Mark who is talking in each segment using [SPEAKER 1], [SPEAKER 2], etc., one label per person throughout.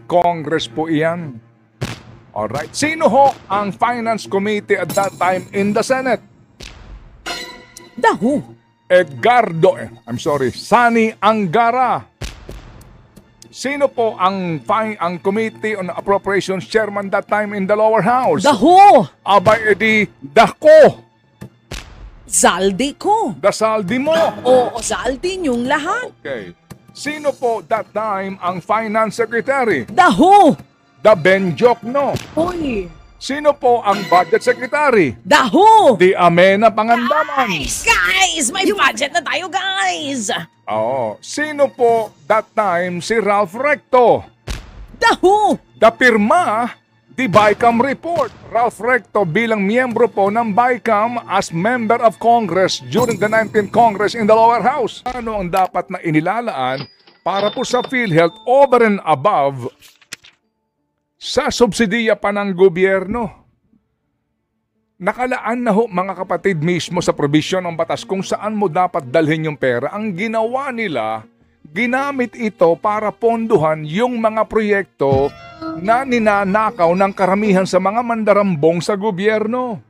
[SPEAKER 1] Congress po iyan. Alright. Sino ho ang Finance Committee at that time in the Senate?
[SPEAKER 2] The who?
[SPEAKER 1] Sani Angara. Sino po ang Committee on Appropriations Chairman that time in the lower house?
[SPEAKER 2] The who?
[SPEAKER 1] Abay edi dako.
[SPEAKER 2] Zaldi ko.
[SPEAKER 1] Dasaldi mo.
[SPEAKER 2] Oo, zaldi niyong lahat.
[SPEAKER 1] Okay. Sino po that time ang Finance Secretary?
[SPEAKER 2] The who?
[SPEAKER 1] The Benjokno.
[SPEAKER 2] Uy.
[SPEAKER 1] Sino po ang Budget Secretary?
[SPEAKER 2] The who?
[SPEAKER 1] Di Amena Pangandaman.
[SPEAKER 2] Guys, may budget na tayo, guys.
[SPEAKER 1] Oo. Sino po that time si Ralph Recto?
[SPEAKER 2] The who?
[SPEAKER 1] The pirma, the BICAM report. Ralph Recto bilang miyembro po ng BICAM as member of Congress during the 19th Congress in the lower house. Ano ang dapat na inilalaan para po sa PhilHealth over and above sa subsidiya pa ng gobyerno? Nakalaan na ho mga kapatid mismo sa provision ng batas kung saan mo dapat dalhin yung pera. Ang ginawa nila, ginamit ito para ponduhan yung mga proyekto na ninanakaw ng karamihan sa mga mandarambong sa gobyerno.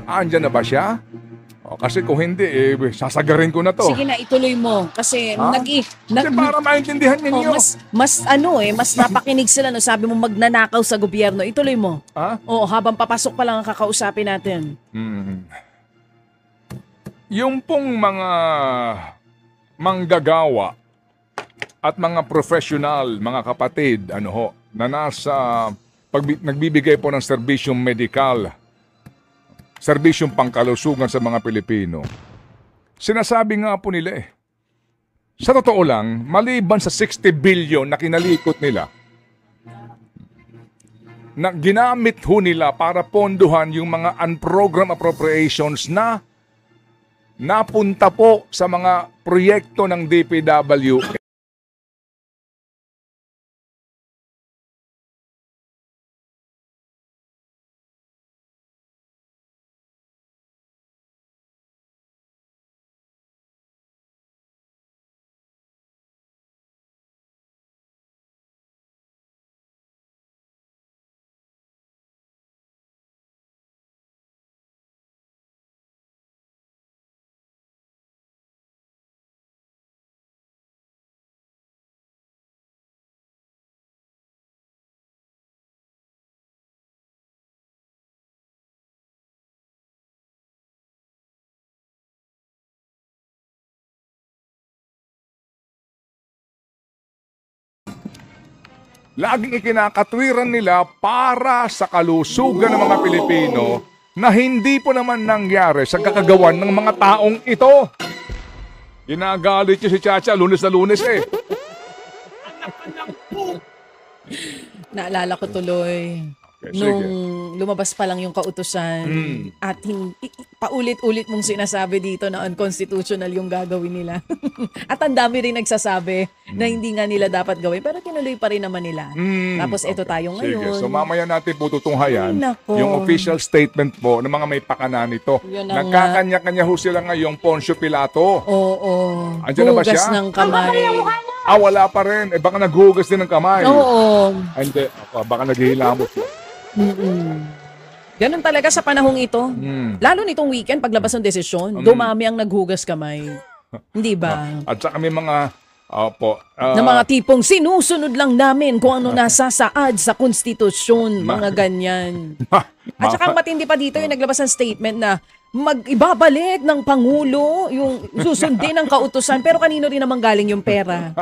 [SPEAKER 1] Andyan na ba siya? O, kasi kung hindi, sasagarin ko na to.
[SPEAKER 2] Sige na, ituloy mo. Kasi
[SPEAKER 1] Ha? Kasi para maintindihan ninyo.
[SPEAKER 2] mas napakinig sila. No? Sabi mo magnanakaw sa gobyerno. Ituloy mo.
[SPEAKER 1] Ha?
[SPEAKER 2] Oo, habang papasok pa lang ang kakausapin natin.
[SPEAKER 1] Yung pong mga manggagawa at mga professional, mga kapatid, na nasa nagbibigay po ng serbisyong medikal, serbisyong pangkalusugan sa mga Pilipino. Sinasabi nga po nila sa totoo lang, maliban sa 60 billion na kinalikot nila, na ginamit ho nila para ponduhan yung mga unprogrammed appropriations na napunta po sa mga proyekto ng DPW. Laging ikinakatwiran nila para sa kalusugan ng mga Pilipino na hindi po naman nangyari sa kakagawan ng mga taong ito. Ginagalit niyo si Chacha lunes na lunes
[SPEAKER 2] Naalala ko tuloy.
[SPEAKER 1] Okay,
[SPEAKER 2] Nung
[SPEAKER 1] sige.
[SPEAKER 2] lumabas pa lang yung kautusan at paulit-ulit mong sinasabi dito na unconstitutional yung gagawin nila. At ang dami rin nagsasabi na hindi nga nila dapat gawin pero tinuloy pa rin naman nila. Tapos eto tayo ngayon.
[SPEAKER 1] Sige, so mamaya natin po tutunghayan
[SPEAKER 2] Ay, nako.
[SPEAKER 1] yung official statement po ng mga may pakana nito.
[SPEAKER 2] Yun na nga.
[SPEAKER 1] Nagkakanya-kanya ho sila ngayong Poncio Pilato.
[SPEAKER 2] Oo.
[SPEAKER 1] Andyan na ba
[SPEAKER 2] Hugas
[SPEAKER 1] siya?
[SPEAKER 2] ng kamay.
[SPEAKER 1] Wala pa rin. Baka naghuhugas din ng kamay.
[SPEAKER 2] Oo.
[SPEAKER 1] Hindi. Baka naghihilamos.
[SPEAKER 2] Ganun talaga sa panahong ito. Lalo nitong weekend, paglabas ng desisyon, dumami ang naghugas kamay. Hindi ba?
[SPEAKER 1] At saka may mga,
[SPEAKER 2] Na mga tipong sinusunod lang namin kung ano nasa saad sa konstitusyon, mga ganyan. At saka ang matindi pa dito yung naglabas ng statement na ibabalik ng Pangulo yung susundin ng kautusan pero kanino rin naman galing yung pera.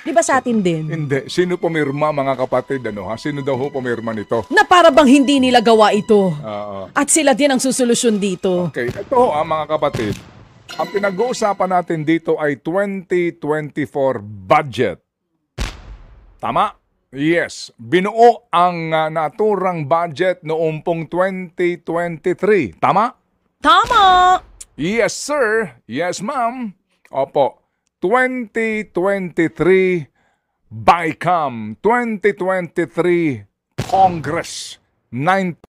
[SPEAKER 2] Di ba sa atin din?
[SPEAKER 1] Hindi. Sino pumirma, mga kapatid? Sino daw ho pumirma nito?
[SPEAKER 2] Na para bang hindi nila gawa ito.
[SPEAKER 1] Oo.
[SPEAKER 2] At sila din ang susolusyon dito.
[SPEAKER 1] Okay. Ito ho, mga kapatid. Ang pinag-uusapan natin dito ay 2024 budget. Tama? Yes. Binuo ang naturang budget noong pong 2023. Tama?
[SPEAKER 2] Tama!
[SPEAKER 1] Yes, sir. Yes, ma'am. Opo. 2023 BICAM. 2023 Congress. 9.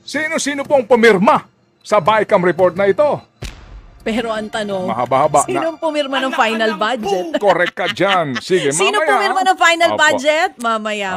[SPEAKER 1] Sino-sino pong pumirma sa BICAM report na ito?
[SPEAKER 2] Pero ang tanong,
[SPEAKER 1] Mahaba-haba na.
[SPEAKER 2] sinong pumirma ng final budget?
[SPEAKER 1] Correct ka dyan. Sige,
[SPEAKER 2] Sino
[SPEAKER 1] mamaya.
[SPEAKER 2] pumirma ng final
[SPEAKER 1] Opo.
[SPEAKER 2] budget? Mamaya.